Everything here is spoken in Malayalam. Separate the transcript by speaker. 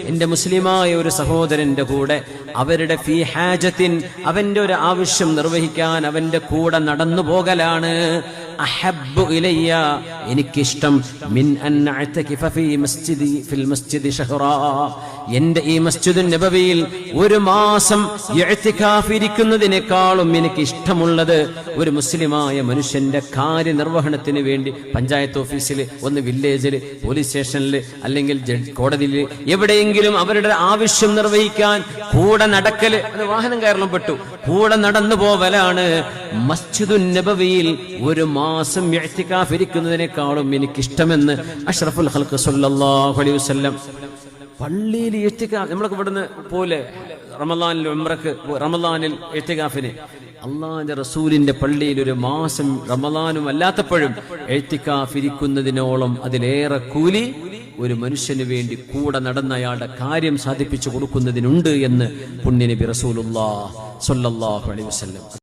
Speaker 1: എന്റെ മുസ്ലിമായ ഒരു സഹോദരന്റെ കൂടെ അവരുടെ ഫീ ഹാജത്തിൻ അവന്റെ ഒരു ആവശ്യം നിർവഹിക്കാൻ അവന്റെ കൂടെ നടന്നു പോകലാണ് അഹബ്ബു ഇലയ്യ എനിക്കിഷ്ടം മിൻ അൻ അഅ്തകിഫ ഫിൽ മസ്ജിദി ഷഹ്റാ എന്റെ ഈ മസ്ജിദുൻ നബവിയിൽ ഒരു മാസം ഇഅ്തികാഫ് ഇരിക്കുന്നതിനേക്കാളും എനിക്ക് ഇഷ്ടമുള്ളത് ഒരു മുസ്ലിമായ മനുഷ്യന്റെ കാര്യനിർവഹണത്തിന് വേണ്ടി പഞ്ചായത്ത് ഓഫീസിൽ ഒന്ന് വില്ലേജിൽ പോലീസ് സ്റ്റേഷനിൽ അല്ലെങ്കിൽ കോടതിയിൽ എവിടെയെങ്കിലും അവരുടെ ആവശ്യം നിർവഹിക്കാൻ കൂടെ നടക്കല് അത് വാഹനം കയറലും പെട്ടു കൂടെ നടന്നു പോവലാണ് മസ്ജിദുൻ നബവിയിൽ ഒരു മാസം ഇഅ്തികാഫ് ഇരിക്കുന്നതിനേക്കാളും എനിക്കിഷ്ടമെന്ന് അഷ്റഫുൽ ഖൽഖ് സ്വല്ലല്ലാഹു അലൈഹി വസല്ലം പള്ളിയിൽ ഇഅ്തികാഫ് നമ്മളൊക്കെ ഇവിടുന്ന് പോലെ റമളാനിൽ ഉംറക്ക് റമളാനിൽ ഇഅ്തികാഫിന് അള്ളാഹുവിന്റെ റസൂലിന്റെ പള്ളിയിൽ ഒരു മാസം റമളാനും അല്ലാത്തപ്പോഴും ഇഅ്തികാഫ് ഇരിക്കുന്നതിനോളം അതിലേറെ കൂലി ഒരു മനുഷ്യന് വേണ്ടി കൂടെ നടന്ന അയാളുടെ കാര്യം സാധിപ്പിച്ചു കൊടുക്കുന്നതിനുണ്ട് എന്ന് പുണ്യനബി റസൂലുള്ളാഹി സ്വല്ലല്ലാഹു അലൈഹി വസല്ലം